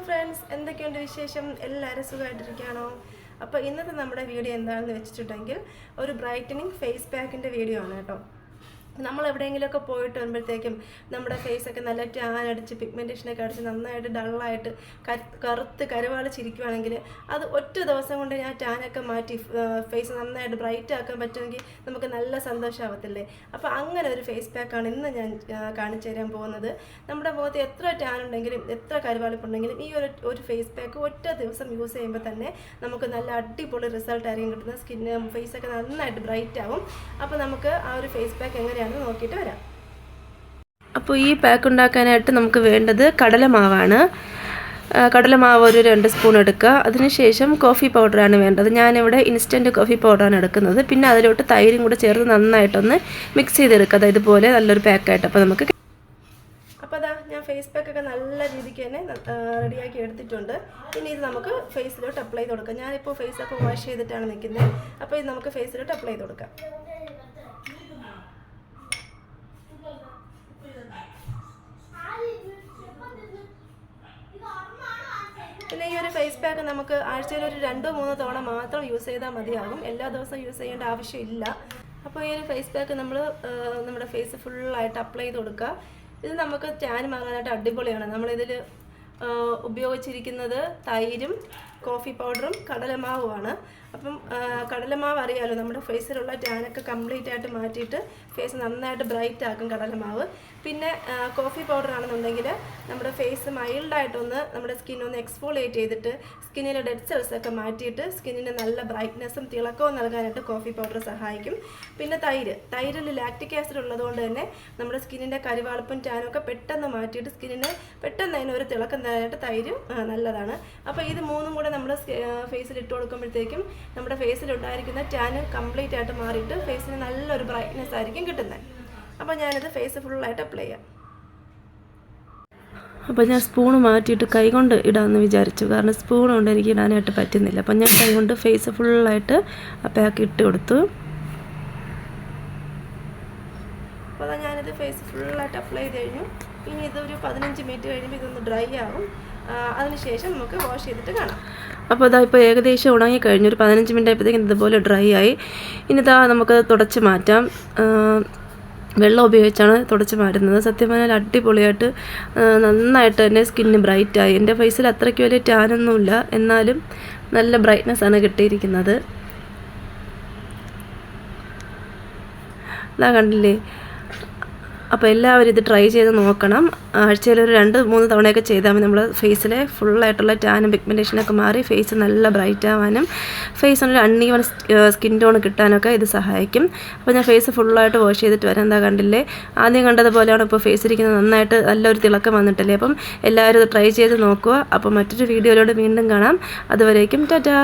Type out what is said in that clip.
Friends, എന്തൊക്കെയുണ്ട് വിശേഷം? എല്ലാവരും സുഖമായിട്ടിരിക്കുകയാണോ? അപ്പോൾ ഇന്നത്തെ നമ്മുടെ വീഡിയോ എന്താണെന്ന് വെച്ചിട്ടുണ്ടെങ്കിൽ ഒരു ബ്രൈറ്റനിങ് ഫേസ് പാക്കിൻ്റെ വീഡിയോ ആണ് കേട്ടോ. നമ്മൾ എവിടെയെങ്കിലുമൊക്കെ പോയിട്ട് വരുമ്പോഴത്തേക്കും നമ്മുടെ ഫേസൊക്കെ നല്ല ടാൻ അടിച്ച് പിഗ്മെൻറ്റേഷനൊക്കെ അടിച്ച് നന്നായിട്ട് ഡള്ളായിട്ട് കറുത്ത് കരുവാളിച്ചിരിക്കുകയാണെങ്കിൽ അത് ഒറ്റ ദിവസം കൊണ്ട് ഞാൻ ടാനൊക്കെ മാറ്റി ഫേസ് നന്നായിട്ട് ബ്രൈറ്റ് ആക്കാൻ പറ്റുമെങ്കിൽ നമുക്ക് നല്ല സന്തോഷമാവത്തില്ലേ? അപ്പോൾ അങ്ങനെ ഒരു ഫേസ് പാക്കാണ് ഇന്ന് ഞാൻ കാണിച്ചു തരാൻ പോകുന്നത്. നമ്മുടെ മുഖത്ത് എത്ര ടാൻ ഉണ്ടെങ്കിലും എത്ര കരുവാളിപ്പുണ്ടെങ്കിലും ഈ ഒരു ഫേസ് പാക്ക് ഒറ്റ ദിവസം യൂസ് ചെയ്യുമ്പോൾ തന്നെ നമുക്ക് നല്ല അടിപൊളി റിസൾട്ടായിരിക്കും കിട്ടുന്നത്. സ്കിന്ന് ഫേസൊക്കെ നന്നായിട്ട് ബ്രൈറ്റ് ആവും. അപ്പോൾ നമുക്ക് ആ ഒരു ഫേസ് പാക്ക് എങ്ങനെയാണ് നോക്കിയിട്ട് വരാം. അപ്പോൾ ഈ പാക്ക് ഉണ്ടാക്കാനായിട്ട് നമുക്ക് വേണ്ടത് കടലമാവാണ്. കടലമാവ് ഒരു 2 സ്പൂൺ എടുക്കുക. അതിനുശേഷം കോഫി പൗഡറാണ് വേണ്ടത്. ഞാനിവിടെ ഇൻസ്റ്റൻറ്റ് കോഫി പൗഡറാണ് എടുക്കുന്നത്. പിന്നെ അതിലോട്ട് തൈരും കൂടെ ചേർത്ത് നന്നായിട്ടൊന്ന് മിക്സ് ചെയ്തെടുക്കുക. ഇതുപോലെ നല്ലൊരു പാക്കായിട്ട്. അപ്പോൾ നമുക്ക് അതാ ഞാൻ ഫേസ് പാക്കൊക്കെ നല്ല രീതിക്ക് തന്നെ റെഡിയാക്കി എടുത്തിട്ടുണ്ട്. ഇനി ഇത് നമുക്ക് ഫേസിലോട്ട് അപ്ലൈ ചെയ്ത് കൊടുക്കാം. ഞാനിപ്പോൾ ഫേസൊക്കെ വാഷ് ചെയ്തിട്ടാണ് നിൽക്കുന്നത്. അപ്പോൾ ഇത് നമുക്ക് ഫേസിലോട്ട് അപ്ലൈ ചെയ്ത് കൊടുക്കാം. പിന്നെ ഈ ഒരു ഫേസ് പാക്ക് നമുക്ക് ആഴ്ചയിൽ ഒരു 2-3 തവണ മാത്രം യൂസ് ചെയ്താൽ മതിയാകും. എല്ലാ ദിവസവും യൂസ് ചെയ്യേണ്ട ആവശ്യമില്ല. അപ്പോൾ ഈ ഒരു ഫേസ് പാക്ക് നമ്മുടെ ഫേസ് ഫുള്ളായിട്ട് അപ്ലൈ ചെയ്ത് കൊടുക്കുക. ഇത് നമുക്ക് ടാൻ മാറാനായിട്ട് അടിപൊളിയാണ്. നമ്മളിതിൽ ഉപയോഗിച്ചിരിക്കുന്നത് തൈരും കോഫി പൗഡറും കടലമാവുമാണ്. അപ്പം കടലമാവ് അറിയാമല്ലോ, നമ്മുടെ ഫേസിലുള്ള ടാനൊക്കെ കംപ്ലീറ്റ് ആയിട്ട് മാറ്റിയിട്ട് ഫേസ് നന്നായിട്ട് ബ്രൈറ്റ് ആക്കും കടലമാവ്. പിന്നെ കോഫി പൗഡർ ആണെന്നുണ്ടെങ്കിൽ നമ്മുടെ ഫേസ് മൈൽഡായിട്ടൊന്ന് നമ്മുടെ സ്കിന്നൊന്ന് എക്സ്ഫോളിയേറ്റ് ചെയ്തിട്ട് സ്കിന്നിലെ ഡെഡ് സെൽസൊക്കെ മാറ്റിയിട്ട് സ്കിന്നിന് നല്ല ബ്രൈറ്റ്നെസ്സും തിളക്കവും നൽകാനായിട്ട് കോഫി പൗഡർ സഹായിക്കും. പിന്നെ തൈരിൽ ലാക്റ്റിക് ആസിഡ് ഉള്ളതുകൊണ്ട് തന്നെ നമ്മുടെ സ്കിന്നിൻ്റെ കരിവാളിപ്പും ടാനും ഒക്കെ പെട്ടെന്ന് മാറ്റിയിട്ട് സ്കിന്നിന് പെട്ടെന്ന് തന്നെ ഒരു തിളക്കം തരാനായിട്ട് തൈര് നല്ലതാണ്. അപ്പോൾ ഇത് മൂന്നും കൂടെ നമ്മൾ ഫേസിൽ ഇട്ട് കൊടുക്കുമ്പോഴത്തേക്കും നമ്മുടെ ഫേസിലുണ്ടായിരിക്കുന്ന ടാന് കംപ്ലീറ്റ് ആയിട്ട് മാറിയിട്ട് ഫേസിന് നല്ലൊരു ബ്രൈറ്റ്നെസ് ആയിരിക്കും കിട്ടുന്നത്. അപ്പോൾ ഞാനിത് ഫേസ് ഫുള്ളായിട്ട് അപ്ലൈ ചെയ്യാം. അപ്പോൾ ഞാൻ സ്പൂണ് മാറ്റിയിട്ട് കൈകൊണ്ട് ഇടാമെന്ന് വിചാരിച്ചു. കാരണം സ്പൂൺ കൊണ്ട് എനിക്ക് ഇടാനായിട്ട് പറ്റുന്നില്ല. അപ്പം ഞാൻ കൈകൊണ്ട് ഫേസ് ഫുള്ളായിട്ട് ആ പാക്ക് ഇട്ട് കൊടുത്തു. അപ്പോൾ ഞാനിത് ഫേസ് ഫുള്ളായിട്ട് അപ്ലൈ ചെയ്ത് കഴിഞ്ഞു. ഇനി ഇതൊരു 15 മിനിറ്റ് കഴിയുമ്പോൾ ഇതൊന്ന് ഡ്രൈ ആകും. അതിനുശേഷം നമുക്ക് വാഷ് ചെയ്തിട്ട് കാണാം. അപ്പോൾ അതാ ഇപ്പോൾ ഏകദേശം ഉണങ്ങി കഴിഞ്ഞു. ഒരു 15 മിനിറ്റ് ആയപ്പോഴത്തേക്കും ഇതുപോലെ ഡ്രൈ ആയി. ഇനി ഇതാ നമുക്ക് തുടച്ച് മാറ്റാം. വെള്ളം ഉപയോഗിച്ചാണ് തുടച്ച് മാറ്റുന്നത്. സത്യം പറഞ്ഞാൽ അടിപൊളിയായിട്ട് നന്നായിട്ട് തന്നെ സ്കിന്ന് ബ്രൈറ്റായി. എൻ്റെ ഫേസിൽ അത്രയ്ക്ക് വലിയ ടാനൊന്നുമില്ല, എന്നാലും നല്ല ബ്രൈറ്റ്നെസ്സാണ് കിട്ടിയിരിക്കുന്നത്. അതാ കണ്ടില്ലേ? അപ്പോൾ എല്ലാവരും ഇത് ട്രൈ ചെയ്ത് നോക്കണം. ആഴ്ചയിൽ ഒരു 2-3 തവണയൊക്കെ ചെയ്താൽ മതി. നമ്മൾ ഫേസിലെ ഫുള്ളായിട്ടുള്ള ടാനും പിഗ്മെൻറ്റേഷനൊക്കെ മാറി ഫേസ് നല്ല ബ്രൈറ്റ് ആവാനും ഫേസിനൊരു അൺഈവൻ സ്കിൻ ടോൺ കിട്ടാനൊക്കെ ഇത് സഹായിക്കും. അപ്പോൾ ഞാൻ ഫേസ് ഫുള്ളായിട്ട് വാഷ് ചെയ്തിട്ട് വരാം. എന്താ കണ്ടില്ലേ? ആദ്യം കണ്ടതുപോലെയാണ് ഇപ്പോൾ ഫേസ് ഇരിക്കുന്നത്. നന്നായിട്ട് നല്ലൊരു തിളക്കം വന്നിട്ടില്ലേ? അപ്പം എല്ലാവരും ഇത് ട്രൈ ചെയ്ത് നോക്കുക. അപ്പോൾ മറ്റൊരു വീഡിയോയിലൂടെ വീണ്ടും കാണാം. അതുവരേക്കും ടാറ്റാ.